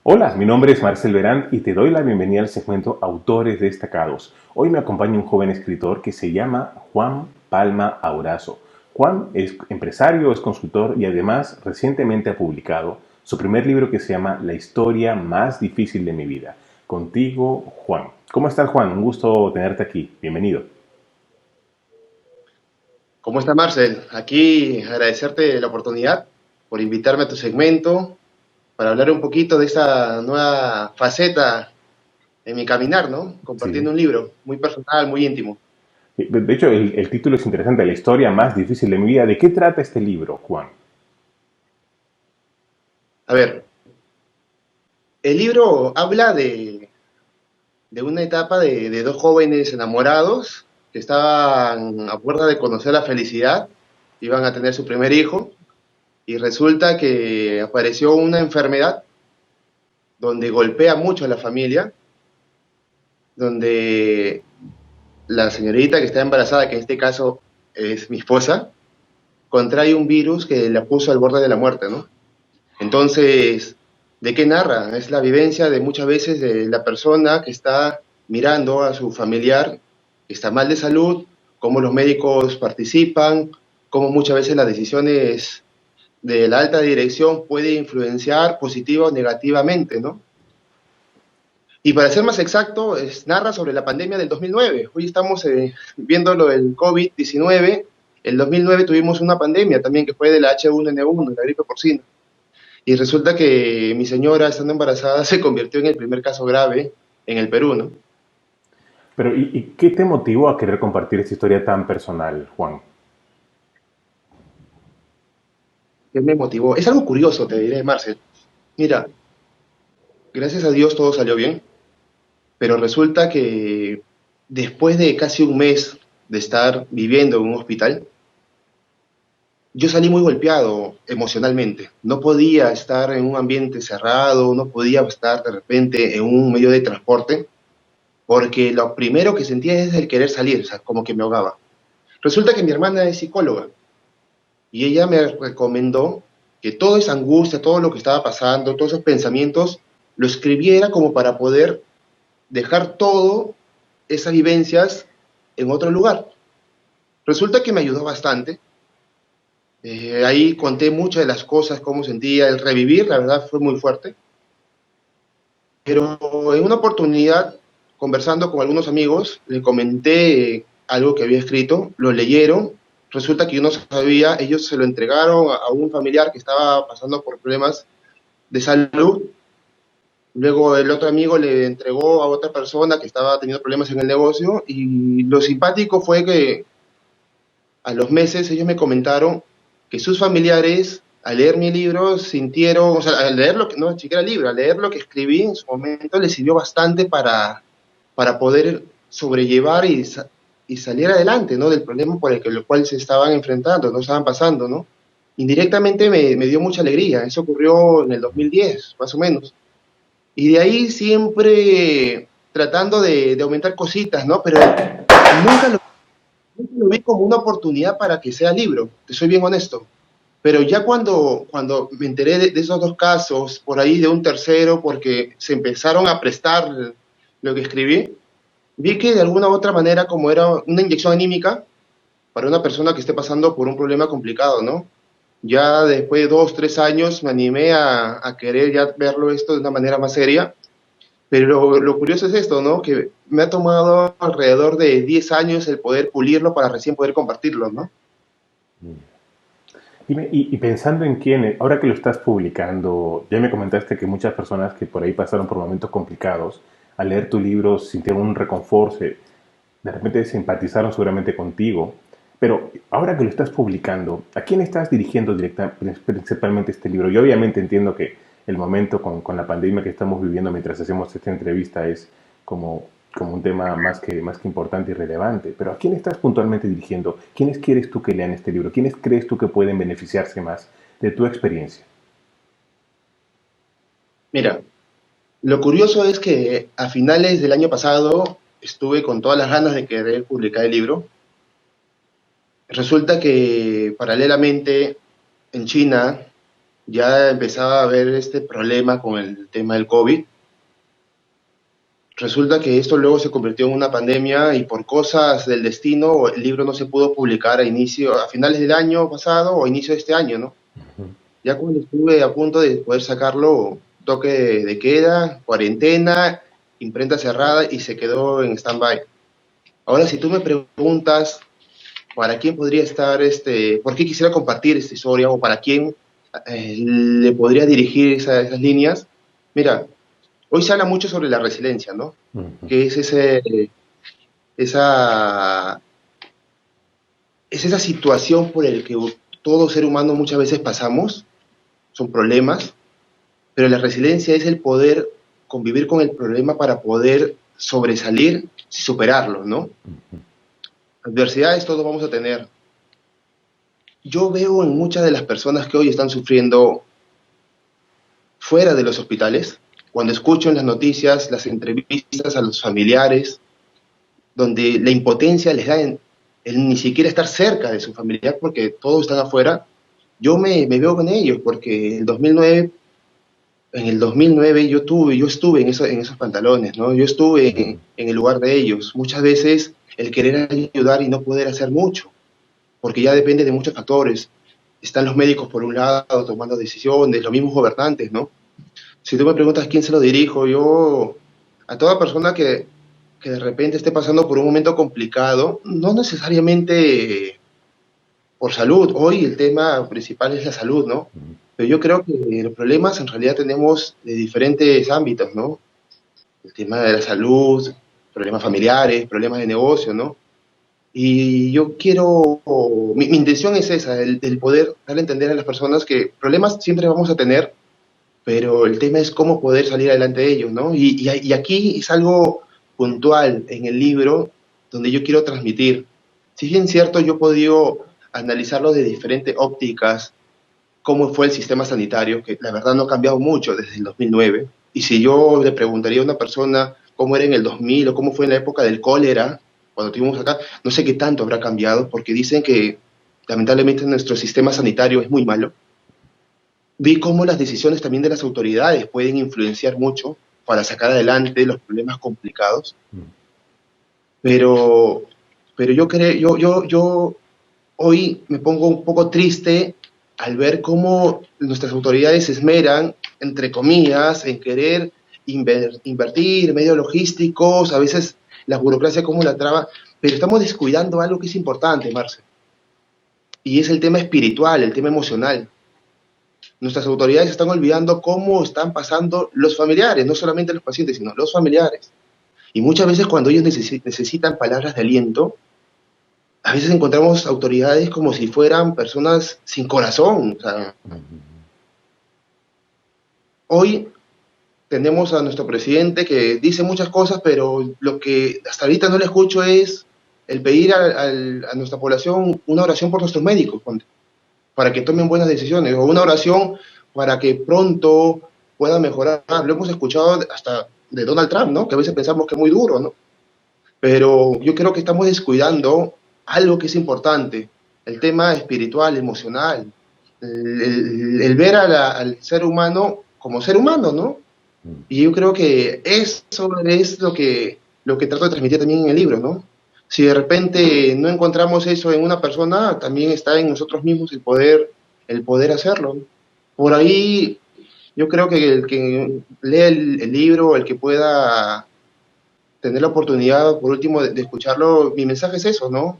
Hola, mi nombre es Marcel Verán y te doy la bienvenida al segmento Autores Destacados. Hoy me acompaña un joven escritor que se llama Juan Palma Aurazo. Juan es empresario, es consultor y además recientemente ha publicado su primer libro que se llama La historia más difícil de mi vida. Contigo, Juan. ¿Cómo estás, Juan? Un gusto tenerte aquí. Bienvenido. ¿Cómo está Marcel? Aquí agradecerte la oportunidad por invitarme a tu segmento para hablar un poquito de esta nueva faceta en mi caminar, ¿no? Sí. Compartiendo un libro muy personal, muy íntimo. De hecho, el título es interesante, La historia más difícil de mi vida. ¿De qué trata este libro, Juan? A ver, el libro habla de una etapa de dos jóvenes enamorados que estaban a puerta de conocer la felicidad, iban a tener su primer hijo y resulta que apareció una enfermedad donde golpea mucho a la familia, donde la señorita que está embarazada, que en este caso es mi esposa, contrae un virus que la puso al borde de la muerte, ¿no? Entonces, ¿de qué narra? Es la vivencia de muchas veces de la persona que está mirando a su familiar que está mal de salud, cómo los médicos participan, cómo muchas veces las decisiones de la alta dirección puede influenciar positiva o negativamente, ¿no? Y para ser más exacto, narra sobre la pandemia del 2009. Hoy estamos viendo lo del COVID-19. El 2009 tuvimos una pandemia también que fue de la H1N1, la gripe porcina. Y resulta que mi señora, estando embarazada, se convirtió en el primer caso grave en el Perú, ¿no? Pero, ¿y qué te motivó a querer compartir esta historia tan personal, Juan? ¿Qué me motivó? Es algo curioso, te diré, Marcel. Mira, gracias a Dios todo salió bien, pero resulta que después de casi un mes de estar viviendo en un hospital, yo salí muy golpeado emocionalmente. No podía estar en un ambiente cerrado, no podía estar de repente en un medio de transporte, porque lo primero que sentía es el querer salir, o sea, como que me ahogaba. Resulta que mi hermana es psicóloga y ella me recomendó que toda esa angustia, todo lo que estaba pasando, todos esos pensamientos, lo escribiera como para poder dejar todo esas vivencias en otro lugar. Resulta que me ayudó bastante. Ahí conté muchas de las cosas, cómo sentía, el revivir, la verdad fue muy fuerte. Pero en una oportunidad, conversando con algunos amigos, le comenté algo que había escrito, lo leyeron, resulta que yo no sabía, ellos se lo entregaron a un familiar que estaba pasando por problemas de salud, luego el otro amigo le entregó a otra persona que estaba teniendo problemas en el negocio y lo simpático fue que a los meses ellos me comentaron que sus familiares, al leer mi libro, sintieron, o sea, al leer lo que, no siquiera el libro, al leer lo que escribí en su momento, les sirvió bastante para poder sobrellevar y salir adelante, ¿no? Del problema por el cual se estaban enfrentando, no estaban pasando, ¿no? Indirectamente me dio mucha alegría, eso ocurrió en el 2010, más o menos. Y de ahí siempre tratando de aumentar cositas, ¿no? Pero nunca lo lo vi como una oportunidad para que sea libro, te soy bien honesto. Pero ya cuando me enteré de esos dos casos, por ahí de un tercero, porque se empezaron a prestar lo que escribí, vi que de alguna u otra manera, como era una inyección anímica para una persona que esté pasando por un problema complicado, ¿no? Ya después de 2, 3 años me animé a querer ya verlo esto de una manera más seria, pero lo curioso es esto, ¿no? Que me ha tomado alrededor de 10 años el poder pulirlo para recién poder compartirlo, ¿no? Dime, y pensando en quién, ahora que lo estás publicando, ya me comentaste que muchas personas que por ahí pasaron por momentos complicados, al leer tu libro sintieron un reconfort, de repente simpatizaron seguramente contigo, pero ahora que lo estás publicando, ¿a quién estás dirigiendo principalmente este libro? Yo obviamente entiendo que el momento con la pandemia que estamos viviendo mientras hacemos esta entrevista es como, como un tema más que importante y relevante, pero ¿a quién estás puntualmente dirigiendo? ¿Quiénes quieres tú que lean este libro? ¿Quiénes crees tú que pueden beneficiarse más de tu experiencia? Mira, lo curioso es que a finales del año pasado estuve con todas las ganas de querer publicar el libro. Resulta que paralelamente en China ya empezaba a haber este problema con el tema del COVID. Resulta que esto luego se convirtió en una pandemia y por cosas del destino el libro no se pudo publicar a finales del año pasado o a inicio de este año, ¿no? Ya cuando estuve a punto de poder sacarlo, toque de queda, cuarentena, imprenta cerrada y se quedó en stand-by. Ahora, si tú me preguntas para quién podría estar, por qué quisiera compartir esta historia o para quién le podría dirigir esas líneas, mira, hoy se habla mucho sobre la resiliencia, ¿no? Ujú. Que es esa, es esa situación por el que todo ser humano muchas veces pasamos, son problemas, pero la resiliencia es el poder convivir con el problema para poder sobresalir y superarlo, ¿no? Adversidades todos vamos a tener. Yo veo en muchas de las personas que hoy están sufriendo fuera de los hospitales, cuando escucho en las noticias, las entrevistas a los familiares, donde la impotencia les da en el ni siquiera estar cerca de su familiar porque todos están afuera, yo me veo con ellos porque en el 2009 yo estuve en esos pantalones, ¿no? Yo estuve en el lugar de ellos. Muchas veces el querer ayudar y no poder hacer mucho, porque ya depende de muchos factores. Están los médicos por un lado tomando decisiones, los mismos gobernantes, ¿no? Si tú me preguntas quién se lo dirijo, yo a toda persona que de repente esté pasando por un momento complicado, no necesariamente por salud. Hoy el tema principal es la salud, ¿no? Pero yo creo que los problemas en realidad tenemos de diferentes ámbitos, ¿no? El tema de la salud, problemas familiares, problemas de negocio, ¿no? Y yo quiero, mi intención es esa, el poder darle a entender a las personas que problemas siempre vamos a tener, pero el tema es cómo poder salir adelante de ellos, ¿no? Y aquí es algo puntual en el libro donde yo quiero transmitir. Si bien es cierto, yo he podido analizarlo de diferentes ópticas, cómo fue el sistema sanitario, que la verdad no ha cambiado mucho desde el 2009. Y si yo le preguntaría a una persona cómo era en el 2000 o cómo fue en la época del cólera, cuando tuvimos acá, no sé qué tanto habrá cambiado, porque dicen que lamentablemente nuestro sistema sanitario es muy malo. Vi cómo las decisiones también de las autoridades pueden influenciar mucho para sacar adelante los problemas complicados, pero, pero yo creo, yo hoy me pongo un poco triste al ver cómo nuestras autoridades se esmeran, entre comillas, en querer invertir medios logísticos, a veces la burocracia como la traba, pero estamos descuidando algo que es importante, Marce, y es el tema espiritual, el tema emocional. Nuestras autoridades están olvidando cómo están pasando los familiares, no solamente los pacientes, sino los familiares. Y muchas veces cuando ellos necesitan palabras de aliento, a veces encontramos autoridades como si fueran personas sin corazón. O sea, hoy tenemos a nuestro presidente que dice muchas cosas, pero lo que hasta ahorita no le escucho es el pedir a nuestra población una oración por nuestros médicos, para que tomen buenas decisiones, o una oración para que pronto pueda mejorar. Lo hemos escuchado hasta de Donald Trump, ¿no? Que a veces pensamos que es muy duro, ¿no? Pero yo creo que estamos descuidando algo que es importante, el tema espiritual, emocional, el ver al ser humano como ser humano, ¿no? Y yo creo que eso es lo que trato de transmitir también en el libro, ¿no? Si de repente no encontramos eso en una persona, también está en nosotros mismos el poder hacerlo. Por ahí yo creo que el que lea el libro, el que pueda tener la oportunidad, por último, de escucharlo, mi mensaje es eso, ¿no?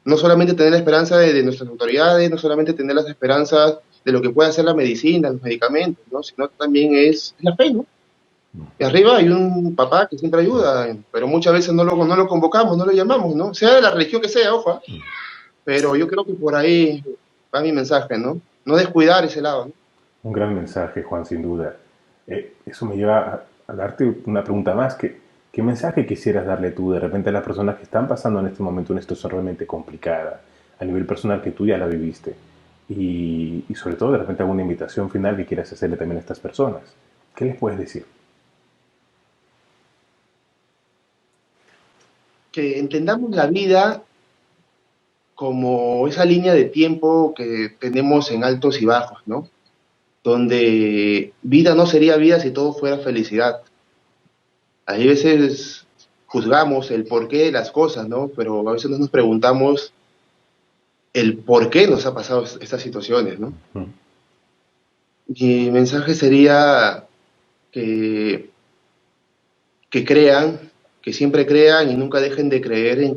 No solamente tener la esperanza de nuestras autoridades, no solamente tener las esperanzas de lo que puede hacer la medicina, los medicamentos, ¿no? Sino también es la fe, ¿no? Y arriba hay un papá que siempre ayuda, pero muchas veces no lo convocamos, no lo llamamos, ¿no? Sea de la religión que sea, ojo, ¿eh? Pero yo creo que por ahí va mi mensaje, ¿no? No descuidar ese lado, ¿no? Un gran mensaje, Juan, sin duda. Eso me lleva a darte una pregunta más. ¿Qué mensaje quisieras darle tú de repente a las personas que están pasando en este momento una situación realmente complicada, a nivel personal que tú ya la viviste? Y sobre todo, de repente, alguna invitación final que quieras hacerle también a estas personas. ¿Qué les puedes decir? Que entendamos la vida como esa línea de tiempo que tenemos en altos y bajos, ¿no? donde vida no sería vida si todo fuera felicidad. Hay veces juzgamos el porqué de las cosas, ¿no? Pero a veces no nos preguntamos el por qué nos ha pasado estas situaciones, ¿no? Mm. Mi mensaje sería que, que crean, que siempre crean y nunca dejen de creer en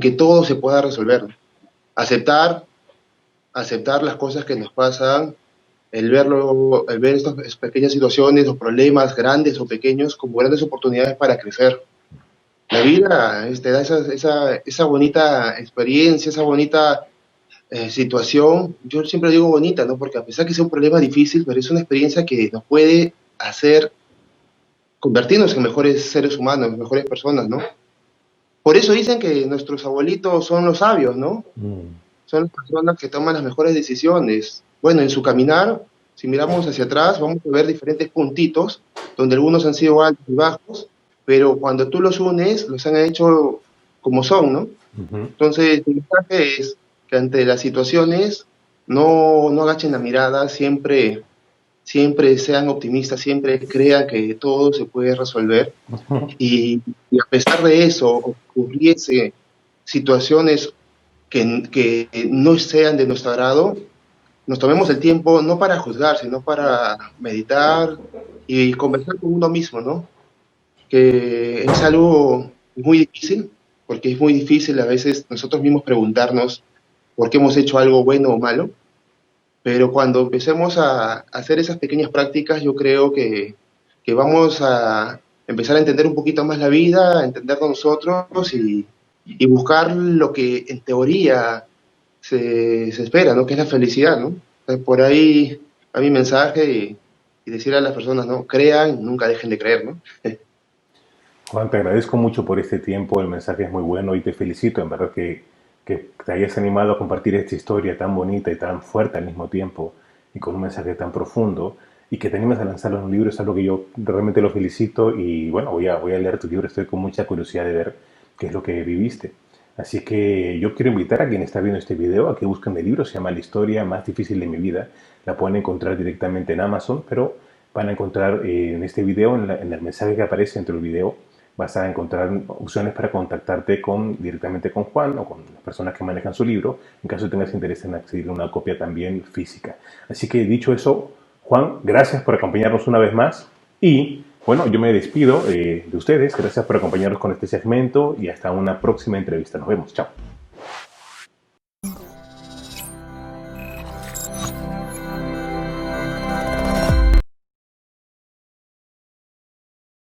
que todo se pueda resolver. Aceptar, aceptar las cosas que nos pasan, el ver estas pequeñas situaciones o problemas grandes o pequeños como grandes oportunidades para crecer. La vida te da esa bonita experiencia, esa bonita situación. Yo siempre digo bonita, ¿no? Porque a pesar que sea un problema difícil, pero es una experiencia que nos puede hacer convertirnos en mejores seres humanos, en mejores personas, ¿no? Por eso dicen que nuestros abuelitos son los sabios, ¿no? Mm. Son las personas que toman las mejores decisiones. Bueno, en su caminar, si miramos hacia atrás, vamos a ver diferentes puntitos, donde algunos han sido altos y bajos, pero cuando tú los unes, los han hecho como son, ¿no? Ujú. Entonces, el mensaje es que ante las situaciones no agachen la mirada, siempre sean optimistas, siempre crean que todo se puede resolver y a pesar de eso ocurriese situaciones que no sean de nuestro agrado, nos tomemos el tiempo no para juzgar, sino para meditar y conversar con uno mismo, ¿no? Que es algo muy difícil, porque es muy difícil a veces nosotros mismos preguntarnos por qué hemos hecho algo bueno o malo, pero cuando empecemos a hacer esas pequeñas prácticas, yo creo que vamos a empezar a entender un poquito más la vida, a entendernos nosotros y buscar lo que en teoría se espera, ¿no? Que es la felicidad, ¿no? Entonces, por ahí a mi mensaje y decirle a las personas, ¿no? Crean, nunca dejen de creer, ¿no? Juan, te agradezco mucho por este tiempo, el mensaje es muy bueno y te felicito, en verdad que te hayas animado a compartir esta historia tan bonita y tan fuerte al mismo tiempo y con un mensaje tan profundo y que te animes a lanzarlo en un libro, es algo que yo realmente lo felicito y bueno, voy a leer tu libro, estoy con mucha curiosidad de ver qué es lo que viviste. Así que yo quiero invitar a quien está viendo este video a que busquen el libro, se llama La historia más difícil de mi vida, la pueden encontrar directamente en Amazon, pero van a encontrar en este video, en el mensaje que aparece dentro del video, vas a encontrar opciones para contactarte directamente con Juan o con las personas que manejan su libro, en caso tengas interés en acceder a una copia también física. Así que dicho eso, Juan, gracias por acompañarnos una vez más y bueno, yo me despido de ustedes, gracias por acompañarnos con este segmento y hasta una próxima entrevista. Nos vemos, chao.